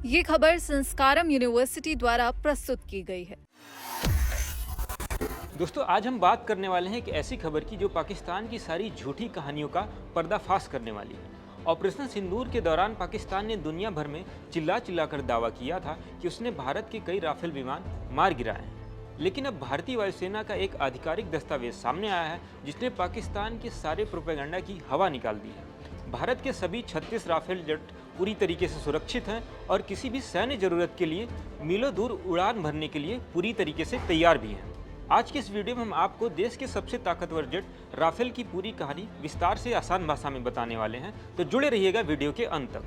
ये खबर संस्कारम यूनिवर्सिटी द्वारा प्रस्तुत की गई है। दोस्तों, आज हम बात करने वाले हैं एक ऐसी खबर की जो पाकिस्तान की सारी झूठी कहानियों का पर्दाफाश करने वाली है। ऑपरेशन सिंदूर के दौरान पाकिस्तान ने दुनिया भर में चिल्ला चिल्लाकर दावा किया था कि उसने भारत के कई राफेल विमान मार गिराए हैं। लेकिन अब भारतीय वायुसेना का एक आधिकारिक दस्तावेज सामने आया है जिसने पाकिस्तान के सारे प्रोपेगेंडा की हवा निकाल दी है। भारत के सभी 36 राफेल जेट पूरी तरीके से सुरक्षित हैं और किसी भी सैन्य जरूरत के लिए मीलों दूर उड़ान भरने के लिए पूरी तरीके से तैयार भी हैं। आज के इस वीडियो में हम आपको देश के सबसे ताकतवर जेट राफेल की पूरी कहानी विस्तार से आसान भाषा में बताने वाले हैं, तो जुड़े रहिएगा वीडियो के अंत तक।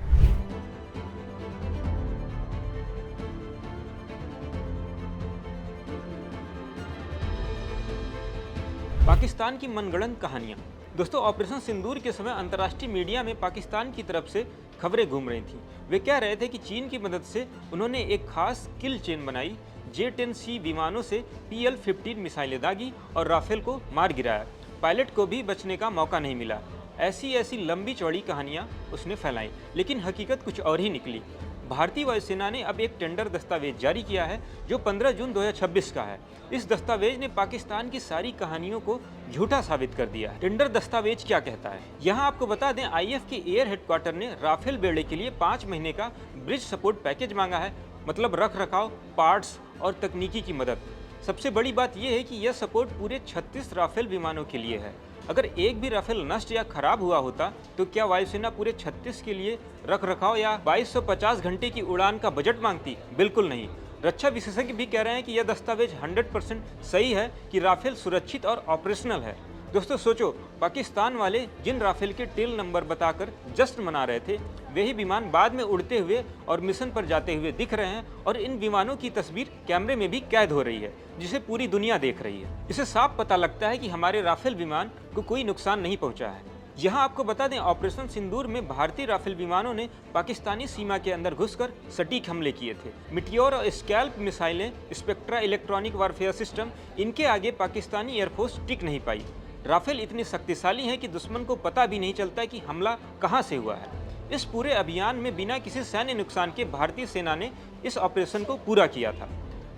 पाकिस्तान की मनगढ़ंत कहानियां। दोस्तों, ऑपरेशन सिंदूर के समय अंतर्राष्ट्रीय मीडिया में पाकिस्तान की तरफ से खबरें घूम रही थीं। वे कह रहे थे कि चीन की मदद से उन्होंने एक खास किल चेन बनाई, J-10C विमानों से PL-15 मिसाइलें दागी और राफेल को मार गिराया। पायलट को भी बचने का मौका नहीं मिला। ऐसी ऐसी लंबी चौड़ी कहानियां उसने फैलाई, लेकिन हकीकत कुछ और ही निकली। भारतीय वायुसेना ने अब एक टेंडर दस्तावेज जारी किया है जो 15 जून 2026 का है। इस दस्तावेज ने पाकिस्तान की सारी कहानियों को झूठा साबित कर दिया है। टेंडर दस्तावेज क्या कहता है, यहाँ आपको बता दें, IF के एयर हेडक्वार्टर ने राफेल बेड़े के लिए 5 महीने का ब्रिज सपोर्ट पैकेज मांगा है, मतलब रख रखाव, पार्ट्स और तकनीकी की मदद। सबसे बड़ी बात यह है कि यह सपोर्ट पूरे 36 राफेल विमानों के लिए है। अगर एक भी राफेल नष्ट या खराब हुआ होता तो क्या वायुसेना पूरे 36 के लिए रख रखाव या 2250 घंटे की उड़ान का बजट मांगती? बिल्कुल नहीं। रक्षा विशेषज्ञ भी कह रहे हैं कि यह दस्तावेज 100% सही है कि राफेल सुरक्षित और ऑपरेशनल है। दोस्तों सोचो, पाकिस्तान वाले जिन राफेल के टेल नंबर बताकर जश्न मना रहे थे, वही विमान बाद में उड़ते हुए और मिशन पर जाते हुए दिख रहे हैं और इन विमानों की तस्वीर कैमरे में भी कैद हो रही है, जिसे पूरी दुनिया देख रही है। इससे साफ पता लगता है कि हमारे राफेल विमान को कोई नुकसान नहीं पहुंचा है। यहाँ आपको बता दें, ऑपरेशन सिंदूर में भारतीय राफेल विमानों ने पाकिस्तानी सीमा के अंदर घुसकर सटीक हमले किए थे। मिटियोर और स्कैल्प मिसाइलें, स्पेक्ट्रा इलेक्ट्रॉनिक वारफेयर सिस्टम, इनके आगे पाकिस्तानी एयरफोर्स टिक नहीं पाई। राफेल इतनी शक्तिशाली हैं कि दुश्मन को पता भी नहीं चलता कि हमला कहां से हुआ है। इस पूरे अभियान में बिना किसी सैन्य नुकसान के भारतीय सेना ने इस ऑपरेशन को पूरा किया था।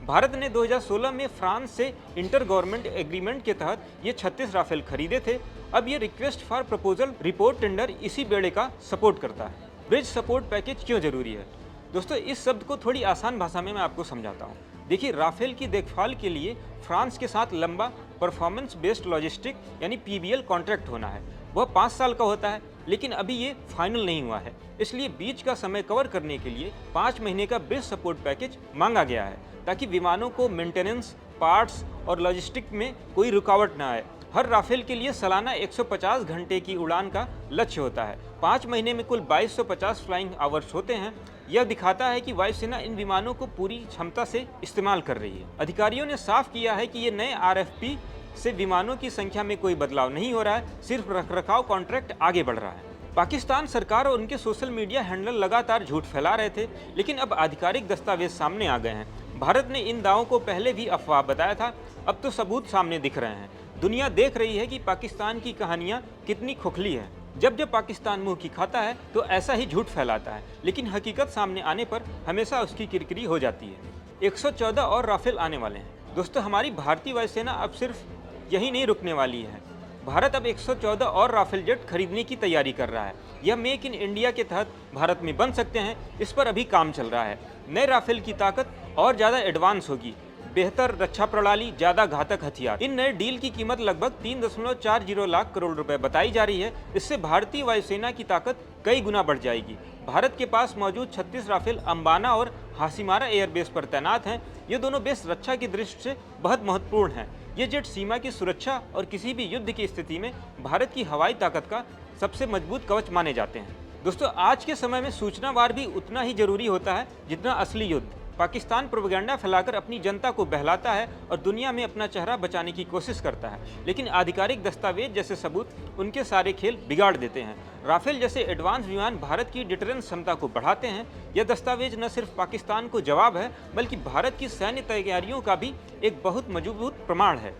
भारत ने 2016 में फ्रांस से इंटर गवर्नमेंट एग्रीमेंट के तहत ये 36 राफेल खरीदे थे। अब ये request for proposal report tender इसी बेड़े का सपोर्ट करता है। ब्रिज सपोर्ट पैकेज क्यों जरूरी है? दोस्तों, इस शब्द को थोड़ी आसान भाषा में मैं आपको समझाता हूँ। देखिए, राफेल की देखभाल के लिए फ्रांस के साथ लंबा परफॉर्मेंस बेस्ड लॉजिस्टिक यानी PBL कॉन्ट्रैक्ट होना है। वह 5 साल का होता है, लेकिन अभी ये फाइनल नहीं हुआ है। इसलिए बीच का समय कवर करने के लिए 5 महीने का ब्रिज सपोर्ट पैकेज मांगा गया है, ताकि विमानों को मेंटेनेंस, पार्ट्स और लॉजिस्टिक में कोई रुकावट न आए। हर राफेल के लिए सालाना 150 घंटे की उड़ान का लक्ष्य होता है। 5 महीने में कुल 2250 फ्लाइंग आवर्स होते हैं। यह दिखाता है कि वायुसेना इन विमानों को पूरी क्षमता से इस्तेमाल कर रही है। अधिकारियों ने साफ किया है कि ये नए RFP से विमानों की संख्या में कोई बदलाव नहीं हो रहा है, सिर्फ रखरखाव कॉन्ट्रैक्ट आगे बढ़ रहा है। पाकिस्तान सरकार और उनके सोशल मीडिया हैंडल लगातार झूठ फैला रहे थे, लेकिन अब आधिकारिक दस्तावेज सामने आ गए हैं। भारत ने इन दावों को पहले भी अफवाह बताया था, अब तो सबूत सामने दिख रहे हैं। दुनिया देख रही है कि पाकिस्तान की कहानियां कितनी खोखली है। जब जब पाकिस्तान मुंह की खाता है तो ऐसा ही झूठ फैलाता है, लेकिन हकीकत सामने आने पर हमेशा उसकी किरकिरी हो जाती है। 114 और राफेल आने वाले हैं। दोस्तों, हमारी भारतीय वायुसेना अब सिर्फ यही नहीं रुकने वाली है। भारत अब 114 और राफेल जेट खरीदने की तैयारी कर रहा है। यह मेक इन इंडिया के तहत भारत में बन सकते हैं, इस पर अभी काम चल रहा है। नए राफेल की ताकत और ज़्यादा एडवांस होगी, बेहतर रक्षा प्रणाली, ज्यादा घातक हथियार। इन नए डील की कीमत लगभग 3.40 लाख करोड़ रुपए बताई जा रही है। इससे भारतीय वायुसेना की ताकत कई गुना बढ़ जाएगी। भारत के पास मौजूद 36 राफेल अंबाना और हासीमारा एयरबेस पर तैनात हैं। ये दोनों बेस रक्षा की दृष्टि से बहुत महत्वपूर्ण हैं। ये जेट सीमा की सुरक्षा और किसी भी युद्ध की स्थिति में भारत की हवाई ताकत का सबसे मजबूत कवच माने जाते हैं। दोस्तों, आज के समय में सूचना वार भी उतना ही जरूरी होता है जितना असली युद्ध। पाकिस्तान प्रोपेगेंडा फैलाकर अपनी जनता को बहलाता है और दुनिया में अपना चेहरा बचाने की कोशिश करता है, लेकिन आधिकारिक दस्तावेज जैसे सबूत उनके सारे खेल बिगाड़ देते हैं। राफेल जैसे एडवांस विमान भारत की डिटरेंस क्षमता को बढ़ाते हैं। यह दस्तावेज न सिर्फ पाकिस्तान को जवाब है, बल्कि भारत की सैन्य तैयारियों का भी एक बहुत मजबूत प्रमाण है।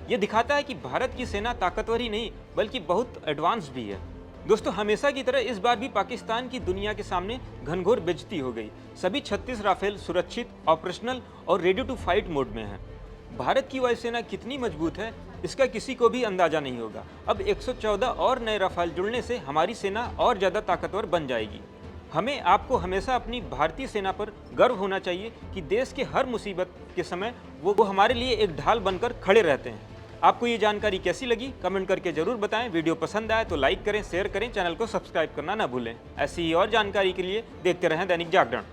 ये दिखाता है कि भारत की सेना ताकतवर ही नहीं बल्कि बहुत एडवांस भी है। दोस्तों, हमेशा की तरह इस बार भी पाकिस्तान की दुनिया के सामने घनघोर बेइज्जती हो गई। सभी 36 राफेल सुरक्षित, ऑपरेशनल और रेडी टू फाइट मोड में हैं। भारत की वायुसेना कितनी मजबूत है, इसका किसी को भी अंदाजा नहीं होगा। अब 114 और नए राफेल जुड़ने से हमारी सेना और ज़्यादा ताकतवर बन जाएगी। हमें आपको हमेशा अपनी भारतीय सेना पर गर्व होना चाहिए कि देश के हर मुसीबत के समय वो हमारे लिए एक ढाल बनकर खड़े रहते हैं। आपको ये जानकारी कैसी लगी, कमेंट करके जरूर बताएं। वीडियो पसंद आए तो लाइक करें, शेयर करें, चैनल को सब्सक्राइब करना ना भूलें। ऐसी ही और जानकारी के लिए देखते रहें दैनिक जागरण।